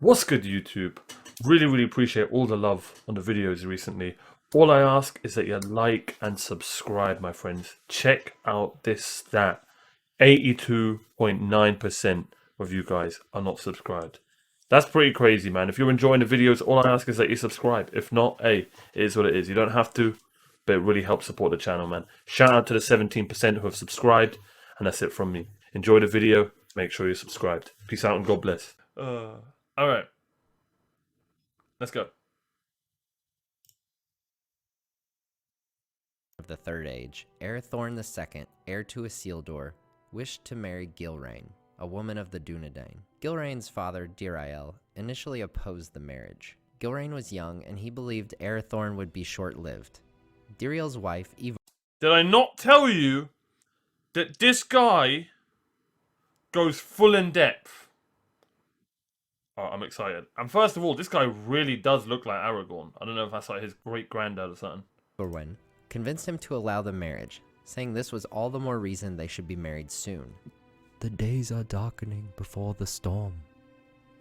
What's good, YouTube? Really appreciate all the love on the videos recently. All I ask is that you like and subscribe, my friends. Check out this stat. 82.9% of you guys are not subscribed. That's pretty crazy, man. If you're enjoying the videos, all I ask is that you subscribe. If not, hey, it is what it is. You don't have to, but it really helps support the channel, man. Shout out to the 17% who have subscribed, and that's it from me. Enjoy the video. Make sure you're subscribed. Peace out and God bless. All right. Let's go. Of the Third Age, Arathorn II, heir to Isildur, wished to marry Gilraen, a woman of the Dunedain. Gilraen's father, Dirael, initially opposed the marriage. Gilraen was young, and he believed Arathorn would be short-lived. Dirael's wife, Eva... Did I not tell you that this guy goes full in depth? Oh, I'm excited. And first of all, this guy really does look like Aragorn. I don't know if that's like his great-granddad or something. Gilraen convinced him to allow the marriage, saying this was all the more reason they should be married soon. The days are darkening before the storm,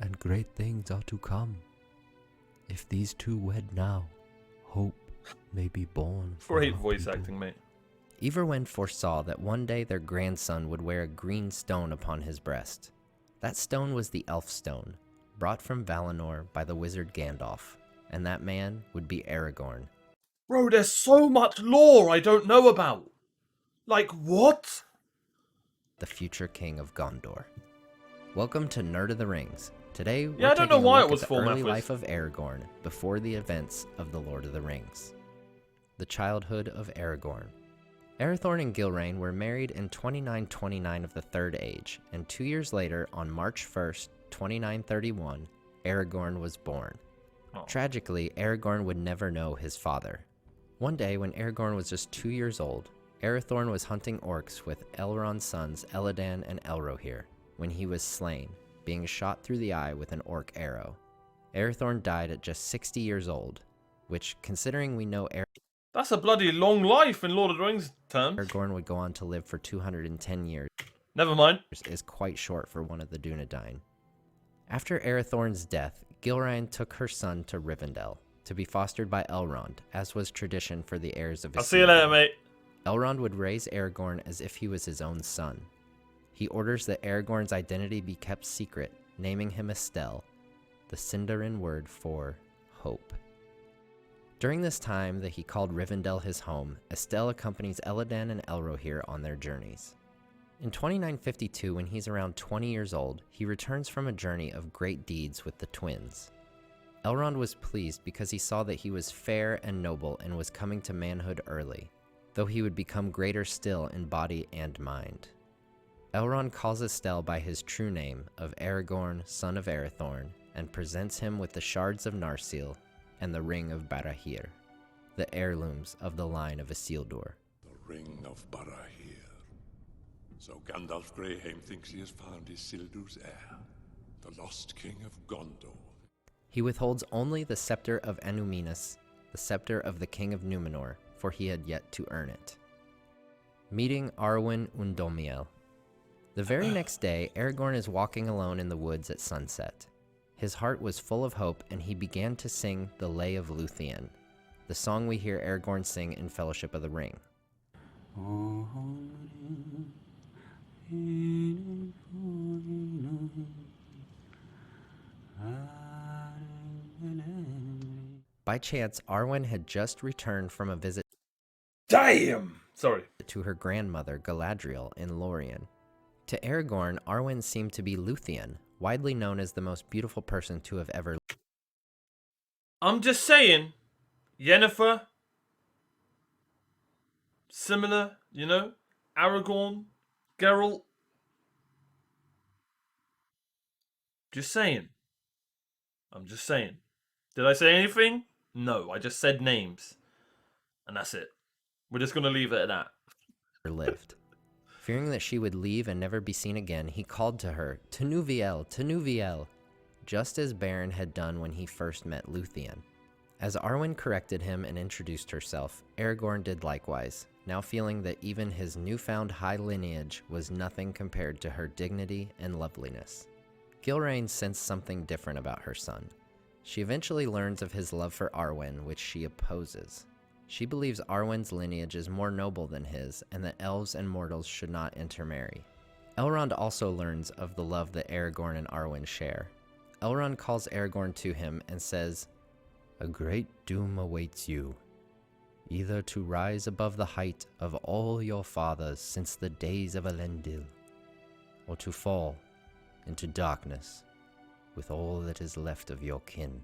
and great things are to come. If these two wed now, hope may be born. Great voice acting, mate. Iverwen foresaw that one day their grandson would wear a green stone upon his breast. That stone was the Elf Stone, brought from Valinor by the wizard Gandalf, and that man would be Aragorn. Bro, there's so much lore I don't know about. Like, what? The future king of Gondor. Welcome to Nerd of the Rings. Today, we're Yeah, I don't know taking a why look it was at the full early Memphis. life of Aragorn before the events of the Lord of the Rings. The childhood of Aragorn. Arathorn and Gilraen were married in 2929 of the Third Age, and 2 years later, on March 1st, 2931, Aragorn was born. Oh. Tragically, Aragorn would never know his father. One day, when Aragorn was just 2 years old, Arathorn was hunting orcs with Elrond's sons Elladan and Elrohir, when he was slain, being shot through the eye with an orc arrow. Arathorn died at just 60 years old, which, considering we know That's a bloody long life in Lord of the Rings terms. Aragorn would go on to live for 210 years, Never mind. is quite short for one of the Dunedain. After Arathorn's death, Gilraen took her son to Rivendell, to be fostered by Elrond, as was tradition for the heirs of his I'll see you later, mate. Elrond would raise Aragorn as if he was his own son. He orders that Aragorn's identity be kept secret, naming him Estelle, the Sindarin word for hope. During this time that he called Rivendell his home, Estelle accompanies Elladan and Elrohir on their journeys. In 2952, when he's around 20 years old, he returns from a journey of great deeds with the twins. Elrond was pleased because he saw that he was fair and noble and was coming to manhood early, though he would become greater still in body and mind. Elrond calls Estelle by his true name of Aragorn, son of Arathorn, and presents him with the shards of Narsil and the ring of Barahir, the heirlooms of the line of Isildur. The ring of Barahir. So Gandalf Greyheim thinks he has found Isildur's heir, the lost king of Gondor. He withholds only the scepter of Enuminas, the scepter of the king of Numenor, for he had yet to earn it. Meeting Arwen Undomiel. The very next day, Aragorn is walking alone in the woods at sunset. His heart was full of hope, and he began to sing the Lay of Luthien, the song we hear Aragorn sing in Fellowship of the Ring. By chance, Arwen had just returned from a visit Damn! Sorry. to her grandmother Galadriel in Lorien. To Aragorn, Arwen seemed to be Luthien, widely known as the most beautiful person to have ever lived. I'm just saying, Yennefer, similar, you know, Aragorn, Geralt. Just saying. I'm just saying. Did I say anything? No, I just said names. And that's it. We're just going to leave it at that. Fearing that she would leave and never be seen again, he called to her, Tenuviel, Tenuviel, just as Beren had done when he first met Luthien. As Arwen corrected him and introduced herself, Aragorn did likewise, now feeling that even his newfound high lineage was nothing compared to her dignity and loveliness. Gilraen sensed something different about her son. She eventually learns of his love for Arwen, which she opposes. She believes Arwen's lineage is more noble than his, and that elves and mortals should not intermarry. Elrond also learns of the love that Aragorn and Arwen share. Elrond calls Aragorn to him and says, "A great doom awaits you, either to rise above the height of all your fathers since the days of Elendil, or to fall into darkness with all that is left of your kin.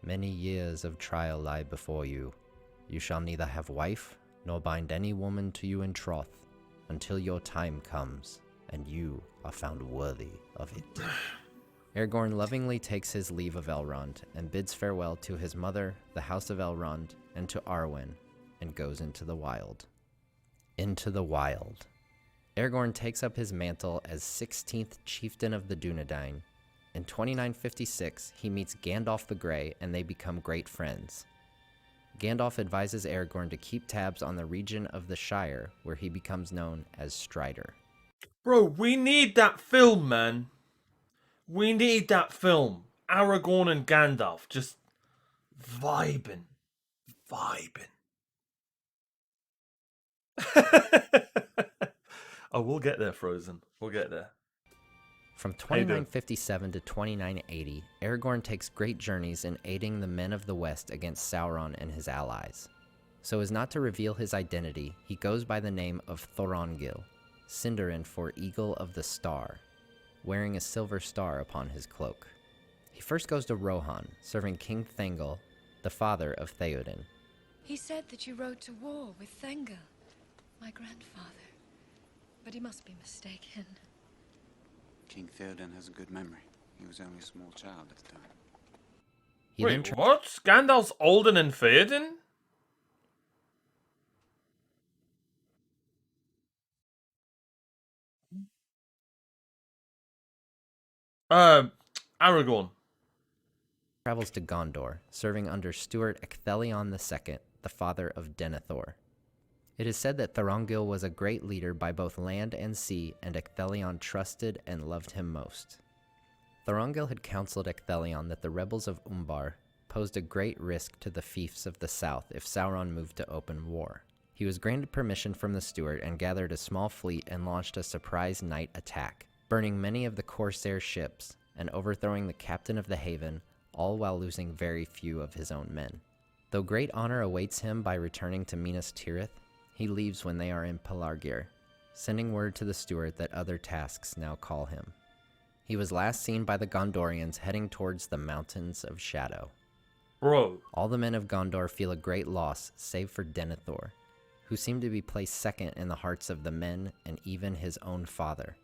Many years of trial lie before you. You shall neither have wife nor bind any woman to you in troth until your time comes and you are found worthy of it." Aragorn lovingly takes his leave of Elrond and bids farewell to his mother, the House of Elrond, and to Arwen, and goes into the wild. Into the wild. Aragorn takes up his mantle as 16th chieftain of the Dunedain. In 2956, he meets Gandalf the Grey and they become great friends. Gandalf advises Aragorn to keep tabs on the region of the Shire, where he becomes known as Strider. Bro, we need that film, man. We need that film. Aragorn and Gandalf just vibing. Oh, we'll get there, Frozen. We'll get there. From 2957 to 2980, Aragorn takes great journeys in aiding the men of the West against Sauron and his allies. So as not to reveal his identity, he goes by the name of Thorongil, Sindarin for Eagle of the Star, wearing a silver star upon his cloak. He first goes to Rohan, serving King Thengel, the father of Theoden. He said that you rode to war with Thengel, my grandfather. But he must be mistaken. King Theoden has a good memory. He was only a small child at the time. He Wait, what? Gandalf's older than Theoden? Aragorn. travels to Gondor, serving under Stuart Ecthelion II, the father of Denethor. It is said that Thorongil was a great leader by both land and sea, and Ecthelion trusted and loved him most. Thorongil had counseled Ecthelion that the rebels of Umbar posed a great risk to the fiefs of the south if Sauron moved to open war. He was granted permission from the Steward and gathered a small fleet and launched a surprise night attack, burning many of the Corsair ships and overthrowing the captain of the haven, all while losing very few of his own men. Though great honor awaits him by returning to Minas Tirith, he leaves when they are in Pelargir, sending word to the Steward that other tasks now call him. He was last seen by the Gondorians heading towards the Mountains of Shadow. Bro. All the men of Gondor feel a great loss, save for Denethor, who seemed to be placed second in the hearts of the men and even his own father.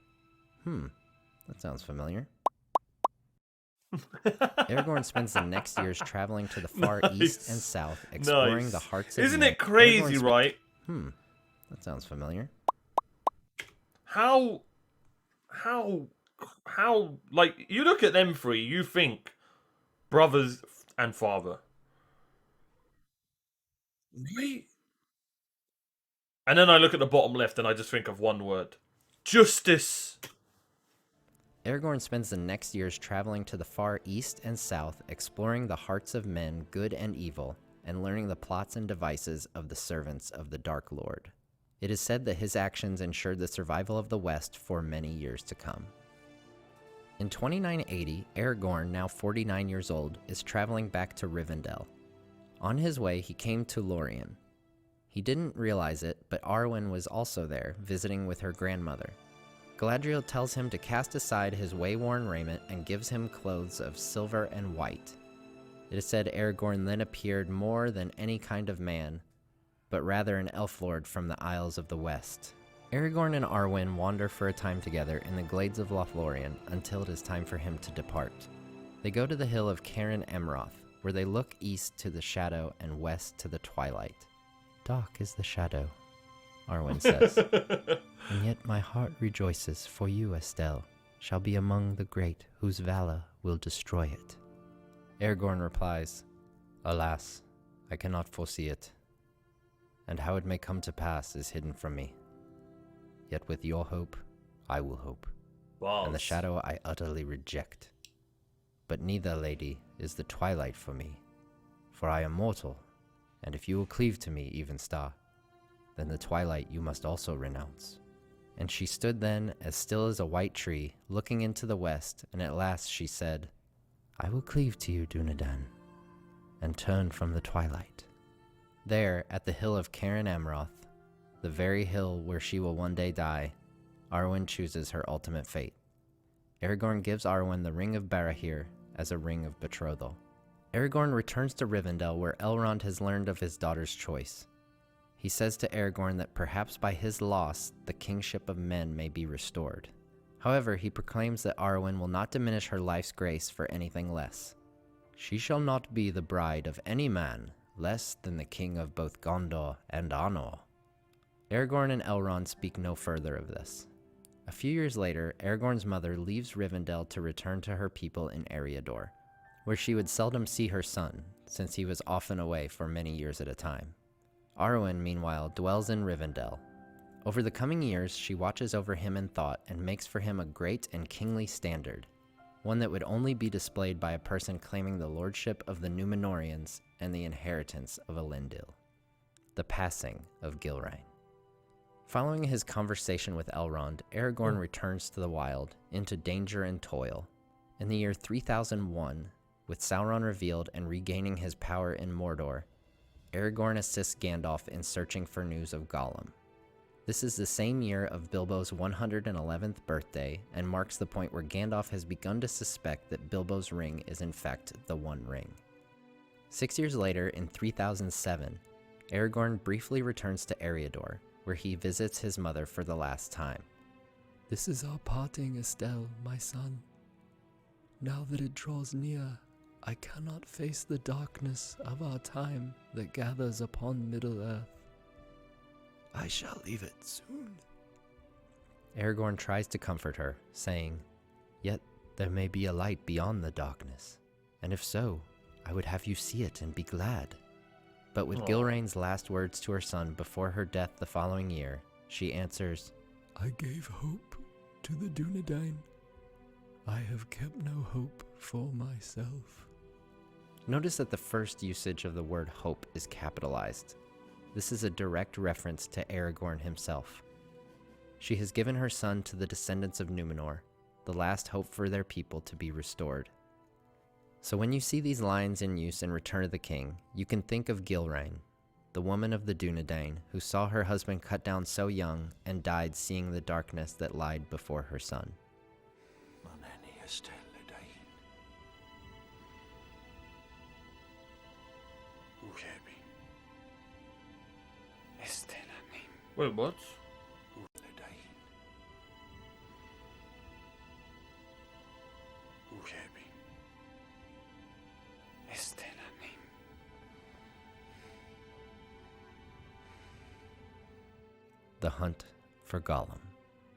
That sounds familiar. Aragorn spends the next years traveling to the far east and south, exploring the hearts of Isn't men. it crazy, right? That sounds familiar. How, like, you look at them three, you think brothers and father. Right? And then I look at the bottom left and I just think of one word. Justice. Aragorn spends the next years traveling to the far east and south, exploring the hearts of men, good and evil, and learning the plots and devices of the servants of the Dark Lord. It is said that his actions ensured the survival of the West for many years to come. In 2980, Aragorn, now 49 years old, is traveling back to Rivendell. On his way, he came to Lorien. He didn't realize it, but Arwen was also there, visiting with her grandmother. Galadriel tells him to cast aside his way-worn raiment and gives him clothes of silver and white. It is said Aragorn then appeared more than any kind of man, but rather an elf lord from the Isles of the West. Aragorn and Arwen wander for a time together in the glades of Lothlorien until it is time for him to depart. They go to the hill of Cairn Emroth, where they look east to the shadow and west to the twilight. "Dark is the shadow," Arwen says. "And yet my heart rejoices, for you, Estelle, shall be among the great whose valor will destroy it." Aragorn replies, "Alas, I cannot foresee it, and how it may come to pass is hidden from me. Yet with your hope, I will hope." and the shadow I utterly reject. But neither, lady, is the twilight for me, for I am mortal, and if you will cleave to me, even star, then the twilight you must also renounce. And she stood then as still as a white tree, looking into the west, and at last she said, I will cleave to you, Dunedain, and turn from the twilight. There, at the hill of Cairn Amroth, the very hill where she will one day die, Arwen chooses her ultimate fate. Aragorn gives Arwen the Ring of Barahir as a ring of betrothal. Aragorn returns to Rivendell, where Elrond has learned of his daughter's choice. He says to Aragorn that perhaps by his loss, the kingship of men may be restored. However, he proclaims that Arwen will not diminish her life's grace for anything less. She shall not be the bride of any man less than the king of both Gondor and Arnor. Aragorn and Elrond speak no further of this. A few years later, Aragorn's mother leaves Rivendell to return to her people in Eriador, where she would seldom see her son, since he was often away for many years at a time. Arwen, meanwhile, dwells in Rivendell. Over the coming years, she watches over him in thought and makes for him a great and kingly standard, one that would only be displayed by a person claiming the lordship of the Númenóreans and the inheritance of Elendil. The passing of Gilraen. Following his conversation with Elrond, Aragorn returns to the wild, into danger and toil. In the year 3001, with Sauron revealed and regaining his power in Mordor, Aragorn assists Gandalf in searching for news of Gollum. This is the same year of Bilbo's 111th birthday and marks the point where Gandalf has begun to suspect that Bilbo's ring is in fact the One Ring. 6 years later, in 3007, Aragorn briefly returns to Eriador, where he visits his mother for the last time. This is our parting, Estelle, my son. Now that it draws near, I cannot face the darkness of our time that gathers upon Middle-earth. I shall leave it soon. Aragorn tries to comfort her, saying, Yet there may be a light beyond the darkness, and if so, I would have you see it and be glad. But with Gilraen's last words to her son before her death the following year, she answers, I gave hope to the Dunedain. I have kept no hope for myself. Notice that the first usage of the word hope is capitalized. This is a direct reference to Aragorn himself. She has given her son to the descendants of Númenor, the last hope for their people to be restored. So when you see these lines in use in Return of the King, you can think of Gilraen, the woman of the Dunedain who saw her husband cut down so young and died seeing the darkness that lied before her son. Wait, what? The Hunt for Gollum.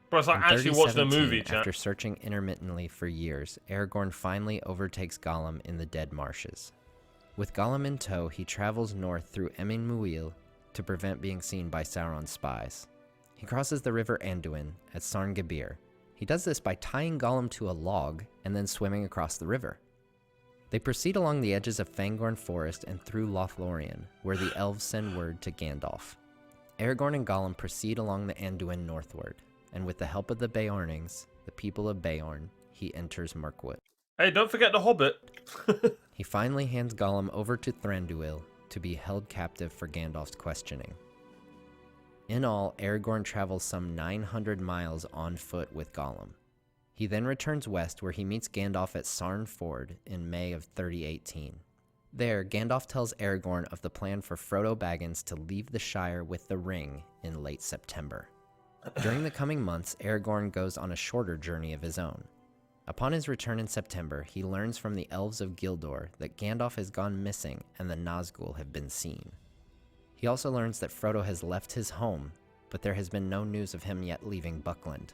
Bro, it's like In actually watching a 3017, movie, chat. After searching intermittently for years, Aragorn finally overtakes Gollum in the Dead Marshes. With Gollum in tow, he travels north through Emyn Muil to prevent being seen by Sauron's spies. He crosses the river Anduin at Sarngabir. He does this by tying Gollum to a log and then swimming across the river. They proceed along the edges of Fangorn Forest and through Lothlorien, where the elves send word to Gandalf. Aragorn and Gollum proceed along the Anduin northward, and with the help of the Beornings, the people of Beorn, he enters Mirkwood. Hey, don't forget the Hobbit. He finally hands Gollum over to Thranduil to be held captive for Gandalf's questioning. In all, Aragorn travels some 900 miles on foot with Gollum. He then returns west where he meets Gandalf at Sarn Ford in May of 3018. There, Gandalf tells Aragorn of the plan for Frodo Baggins to leave the Shire with the ring in late September. During the coming months, Aragorn goes on a shorter journey of his own. Upon his return in September, he learns from the elves of Gildor that Gandalf has gone missing and the Nazgul have been seen. He also learns that Frodo has left his home, but there has been no news of him yet leaving Buckland.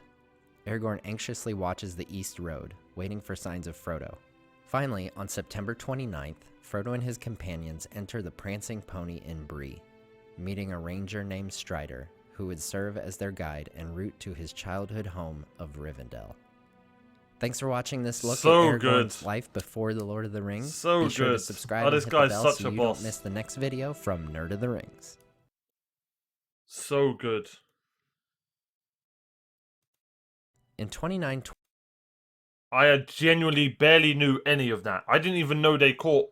Aragorn anxiously watches the East Road, waiting for signs of Frodo. Finally, on September 29th, Frodo and his companions enter the Prancing Pony in Bree, meeting a ranger named Strider, who would serve as their guide en route to his childhood home of Rivendell. Thanks for watching this look So at Aragorn's good. life before the Lord of the Rings. So Be sure to good. subscribe Oh, and this hit guy's the bell such so a you boss. don't miss the next video from Nerd of the Rings. So good. In 29... I genuinely barely knew any of that. I didn't even know they caught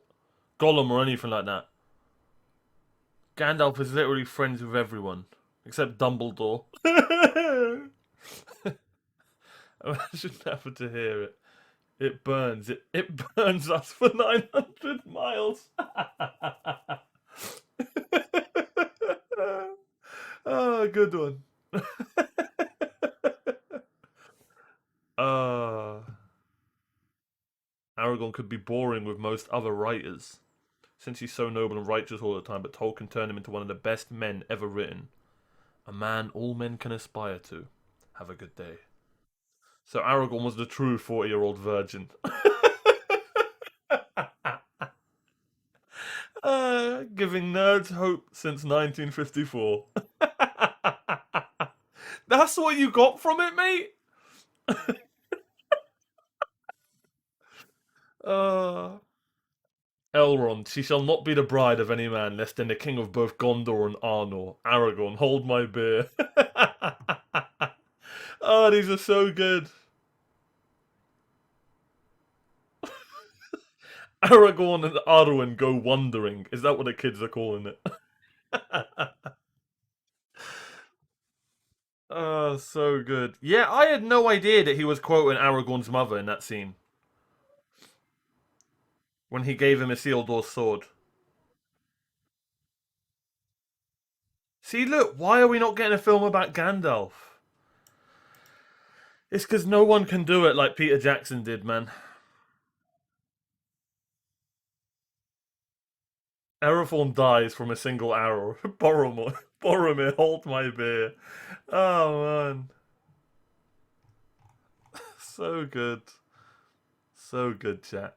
Gollum or anything like that. Gandalf is literally friends with everyone. Except Dumbledore. Imagine having to hear it. It burns. It burns us for 900 miles. Oh, good one. Aragorn could be boring with most other writers, since he's so noble and righteous all the time, but Tolkien turned him into one of the best men ever written. A man all men can aspire to. Have a good day. So Aragorn was the true 40-year-old virgin. Giving nerds hope since 1954. That's what you got from it, mate? Elrond, she shall not be the bride of any man, lest in the king of both Gondor and Arnor. Aragorn, hold my beer. Oh, these are so good. Aragorn and Arwen go wandering. Is that what the kids are calling it? Oh, so good. Yeah, I had no idea that he was quoting Aragorn's mother in that scene. When he gave him Isildur's sword. See, look, why are we not getting a film about Gandalf? It's because no one can do it like Peter Jackson did, man. Aragorn dies from a single arrow. Boromir, hold my beer. Oh, man. So good. So good, chat.